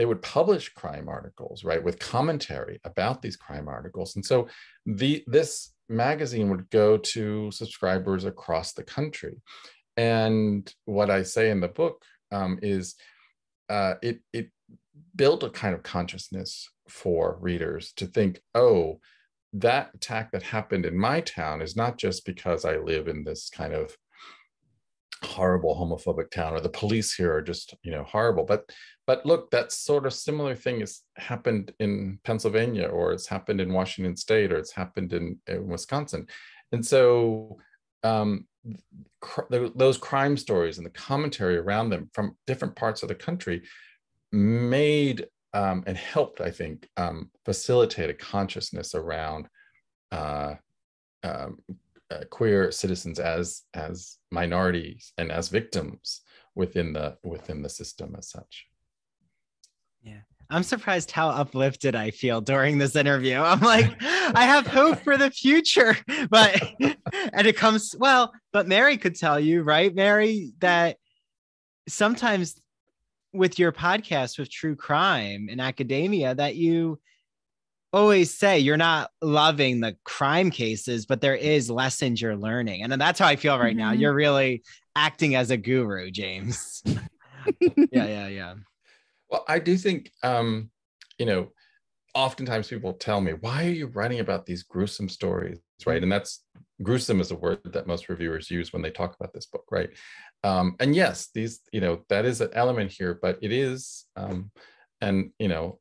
would publish crime articles, right, with commentary about these crime articles. And so this magazine would go to subscribers across the country. And what I say in the book is it built a kind of consciousness for readers to think, oh, that attack that happened in my town is not just because I live in this kind of horrible homophobic town, or the police here are just, you know, horrible, but look, that sort of similar thing has happened in Pennsylvania, or it's happened in Washington State, or it's happened in Wisconsin. And so those crime stories and the commentary around them from different parts of the country made and helped, I think, facilitate a consciousness around queer citizens as minorities and as victims within the system as such.
Yeah, I'm surprised how uplifted I feel during this interview. I'm like, I have hope for the future, but and it comes, well, but Mary could tell you, right, Mary, that sometimes with your podcast with true crime and academia, that you always say you're not loving the crime cases, but there is lessons you're learning. And that's how I feel right now. You're really acting as a guru, James. Yeah.
Well, I do think, you know, oftentimes people tell me, why are you writing about these gruesome stories, right? And that's, gruesome is a word that most reviewers use when they talk about this book, right? And yes, these, you know, that is an element here, but it is, and, you know,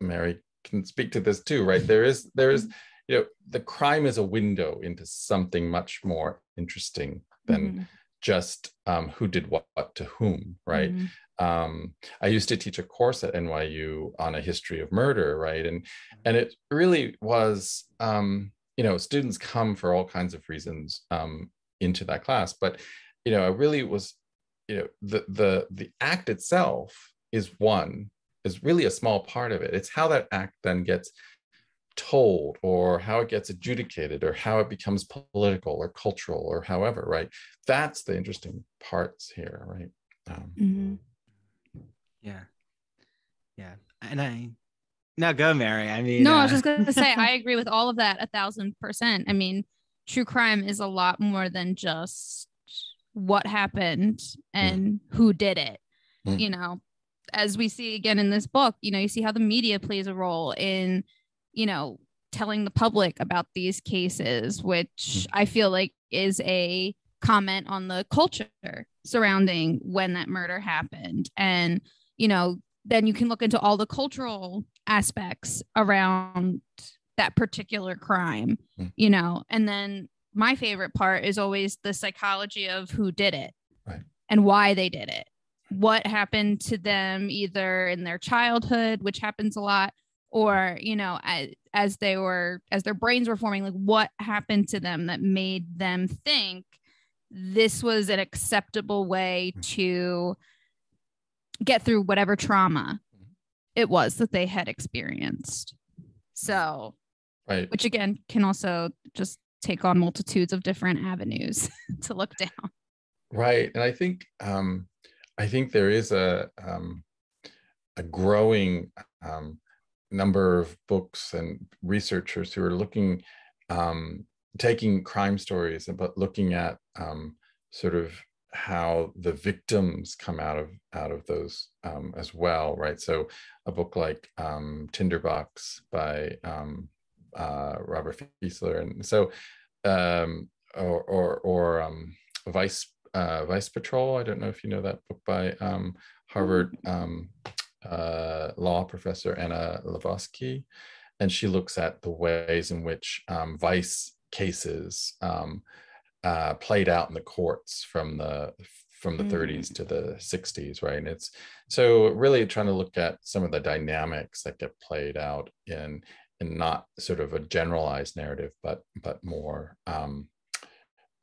Mary can speak to this too, right? There is, you know, the crime is a window into something much more interesting than just who did what to whom, right? I used to teach a course at NYU on a history of murder, right? And it really was, you know, students come for all kinds of reasons into that class, but, you know, it really was, you know, the act itself is really a small part of it. It's how that act then gets told, or how it gets adjudicated, or how it becomes political or cultural, or however, right? That's the interesting parts here, right?
Yeah. And now go, Mary. I mean,
no, I was just going to say, I agree with all of that 1,000%. I mean, true crime is a lot more than just what happened and who did it. You know, as we see again in this book, you know, you see how the media plays a role in, you know, telling the public about these cases, which I feel like is a comment on the culture surrounding when that murder happened. And, you know, then you can look into all the cultural aspects around that particular crime, you know, and then my favorite part is always the psychology of who did it, right, and why they did it. What happened to them either in their childhood, which happens a lot, or, you know, as their brains were forming, like what happened to them that made them think this was an acceptable way to get through whatever trauma it was that they had experienced. So,
right.
Which again can also just take on multitudes of different avenues to look down.
Right. And I think there is a growing number of books and researchers who are looking, taking crime stories, but looking at sort of how the victims come out of those as well, right? So a book like Tinderbox by Robert Fiesler, and so or Vice Patrol. I don't know if you know that book by Harvard law professor Anna Levosky, and she looks at the ways in which vice cases played out in the courts from the 30s to the 60s, right? And it's so really trying to look at some of the dynamics that get played out in not sort of a generalized narrative, but more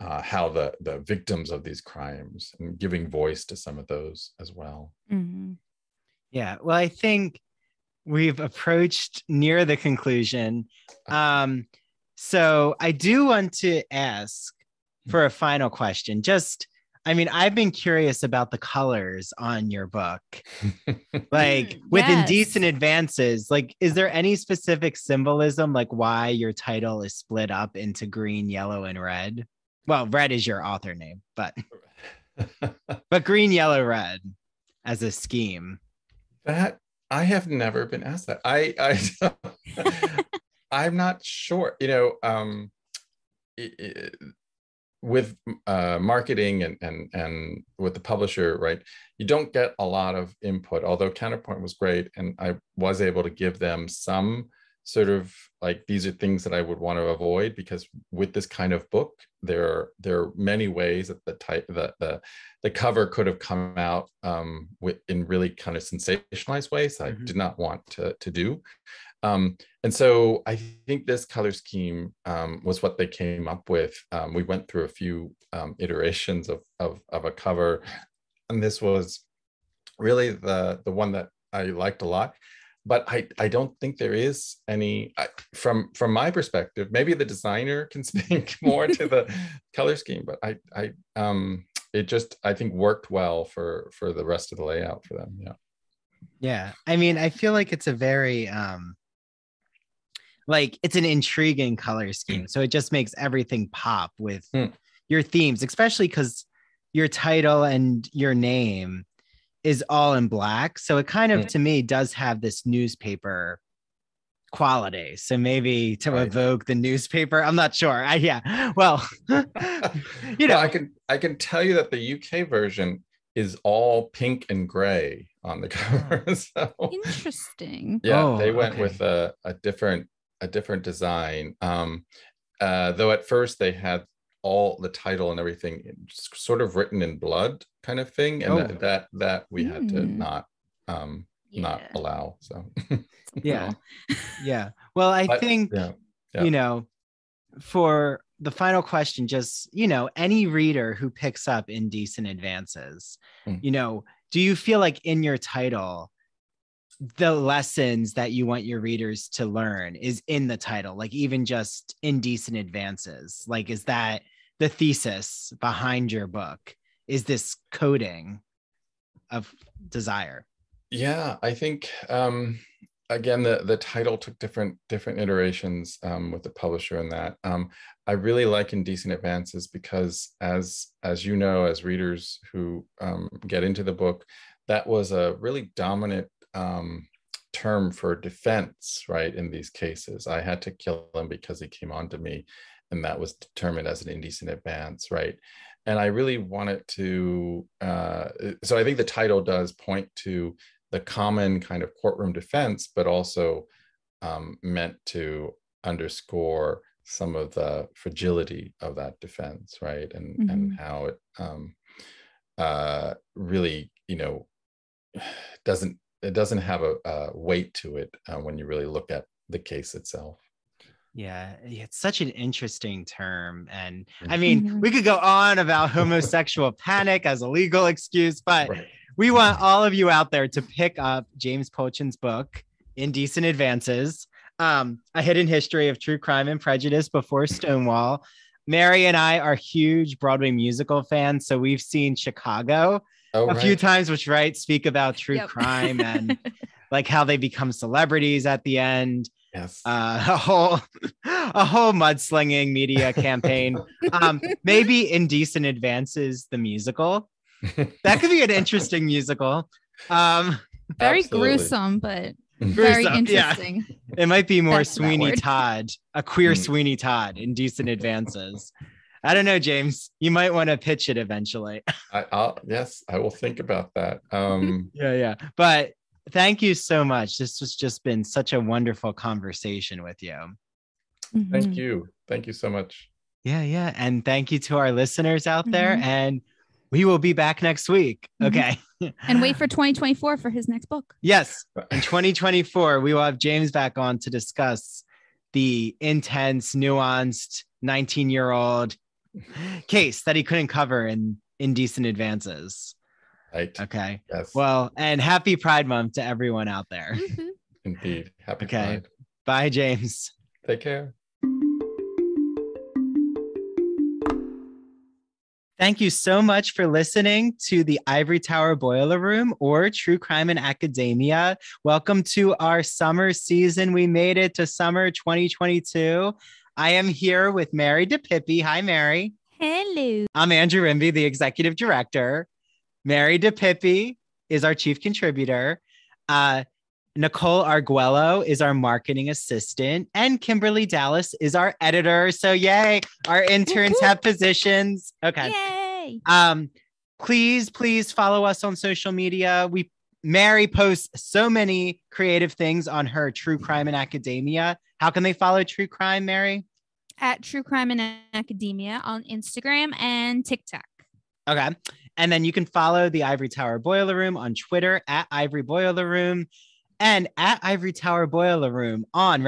how the victims of these crimes, and giving voice to some of those as well.
Mm-hmm. Yeah, well, I think we've approached near the conclusion. So I do want to ask for a final question. I've been curious about the colors on your book. Like with Indecent Advances, like, is there any specific symbolism, like why your title is split up into green, yellow, and red? Well, red is your author name, but green, yellow, red as a scheme.
That I have never been asked that. I'm not sure. With marketing and with the publisher, right, you don't get a lot of input, although Counterpoint was great, and I was able to give them some sort of like, these are things that I would want to avoid, because with this kind of book, there are many ways that the cover could have come out in really kind of sensationalized ways that I did not want to do. And so I think this color scheme was what they came up with. We went through a few iterations of a cover, and this was really the one that I liked a lot. But I don't think there is any, from my perspective, maybe the designer can speak more to the color scheme, but it just, I think, worked well for the rest of the layout for them.
Yeah. I mean, I feel like it's a very it's an intriguing color scheme. So it just makes everything pop with your themes, especially because your title and your name is all in black. So it kind of, to me, does have this newspaper quality. So maybe to evoke the newspaper, I'm not sure. Well,
I can tell you that the UK version is all pink and gray on the cover. So,
interesting.
Yeah, they went with a different design. Though at first they had all the title and everything sort of written in blood kind of thing, and that we had to not allow. So
yeah. Well, I think for the final question, just any reader who picks up Indecent Advances, do you feel like in your title the lessons that you want your readers to learn is in the title, like even just Indecent Advances? Like, is that the thesis behind your book? Is this coding of desire?
Yeah, I think again, the title took different iterations with the publisher, and that I really like Indecent Advances because as you know, as readers who get into the book, that was a really dominant term for defense, right? In these cases, I had to kill him because he came on to me, and that was determined as an indecent advance, right? And I really wanted to, so I think the title does point to the common kind of courtroom defense, but also meant to underscore some of the fragility of that defense, right? And how it really, doesn't have a weight to it when you really look at the case itself.
Yeah, it's such an interesting term. And I mean, we could go on about homosexual panic as a legal excuse, but we want all of you out there to pick up James Polchin's book, Indecent Advances. A Hidden History of True Crime and Prejudice before Stonewall. Mary and I are huge Broadway musical fans, so we've sseen Chicago a few times, which speak about true crime and like how they become celebrities at the end.
Yes.
A whole mudslinging media campaign. Maybe Indecent Advances, the musical. That could be an interesting musical.
Very gruesome, but very interesting.
Yeah. It might be more Sweeney Todd, a queer Sweeney Todd, Indecent Advances. I don't know, James. You might want to pitch it eventually.
Yes, I will think about that.
Yeah. But thank you so much. This has just been such a wonderful conversation with you.
Thank you. Thank you so much.
Yeah. And thank you to our listeners out there. And we will be back next week. Okay.
And wait for 2024 for his next book.
Yes. In 2024, we will have James back on to discuss the intense, nuanced 19-year-old case that he couldn't cover in Indecent Advances.
Right.
Okay.
Yes.
Well, and happy Pride Month to everyone out there.
Indeed. Happy Pride.
Bye, James.
Take care.
Thank you so much for listening to the Ivory Tower Boiler Room, or True Crime in Academia. Welcome to our summer season. We made it to summer 2022. I am here with Mary DePippi. Hi, Mary.
Hello.
I'm Andrew Rimby, the executive director. Mary DePippi is our chief contributor. Nicole Arguello is our marketing assistant, and Kimberly Dallas is our editor. So yay, our interns have positions. Okay.
Yay.
Please follow us on social media. Mary posts so many creative things on her True Crime in Academia. How can they follow True Crime, Mary?
At True Crime in Academia on Instagram and TikTok.
Okay. And then you can follow the Ivory Tower Boiler Room on Twitter at Ivory Boiler Room, and at Ivory Tower Boiler Room on,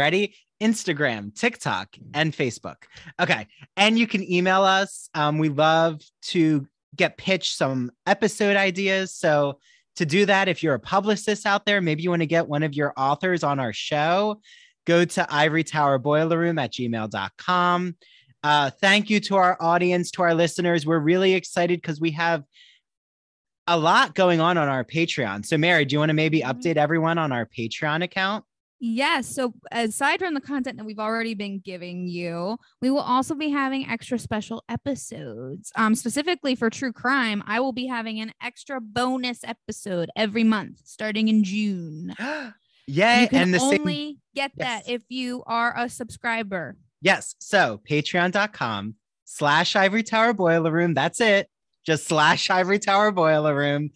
Instagram, TikTok, and Facebook. Okay. And you can email us. We love to get pitched some episode ideas. So to do that, if you're a publicist out there, maybe you want to get one of your authors on our show, go to ivorytowerboilerroom@gmail.com. Thank you to our audience, to our listeners. We're really excited because we have a lot going on our Patreon. So Mary, do you want to maybe update everyone on our Patreon account?
Yes. So aside from the content that we've already been giving you, we will also be having extra special episodes. Specifically for True Crime, I will be having an extra bonus episode every month starting in June.
Yay.
You can only get that if you are a subscriber.
Yes. So patreon.com/Ivory Tower Boiler Room. That's it. Just /Ivory Tower Boiler Room.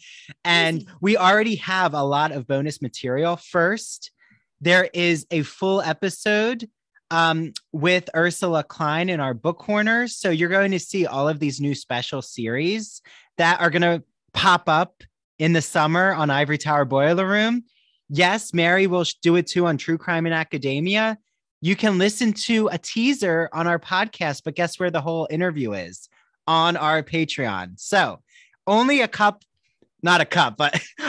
And we already have a lot of bonus material. First, there is a full episode with Ursula Klein in our book corner. So you're going to see all of these new special series that are going to pop up in the summer on Ivory Tower Boiler Room. Yes, Mary will do it too on True Crime in Academia. You can listen to a teaser on our podcast, but guess where the whole interview is? On our Patreon. So only but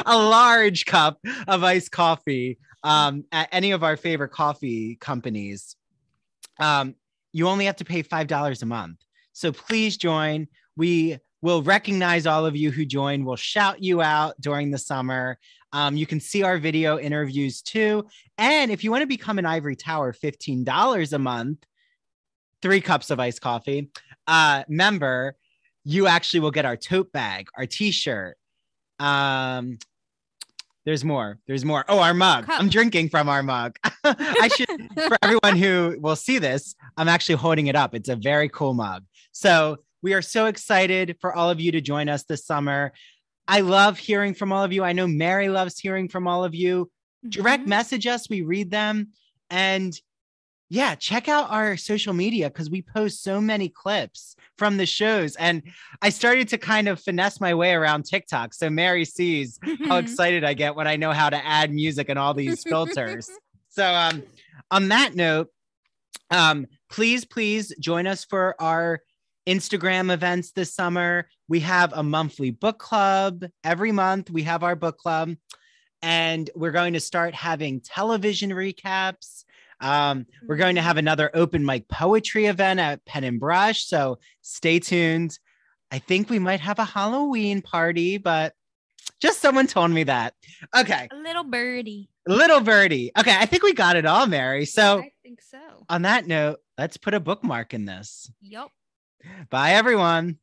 a large cup of iced coffee at any of our favorite coffee companies. You only have to pay $5 a month. So please join. We will recognize all of you who join. We'll shout you out during the summer. You can see our video interviews too. And if you want to become an Ivory Tower $15 a month, 3 cups of iced coffee member, you actually will get our tote bag, our t-shirt. There's more. Oh, our mug. I'm drinking from our mug. I should, for everyone who will see this, I'm actually holding it up. It's a very cool mug. So we are so excited for all of you to join us this summer. I love hearing from all of you. I know Mary loves hearing from all of you. Direct message us. We read them. And yeah, check out our social media because we post so many clips from the shows. And I started to kind of finesse my way around TikTok. So Mary sees how excited I get when I know how to add music and all these filters. So on that note, please join us for our Instagram events this summer. We have a monthly book club. Every month we have our book club. And we're going to start having television recaps. We're going to have another open mic poetry event at Pen and Brush, so stay tuned. I think we might have a Halloween party, but just someone told me that. Okay.
A little birdie.
Okay, I think we got it all, Mary. So
I think so.
On that note, let's put a bookmark in this.
Yup.
Bye, everyone.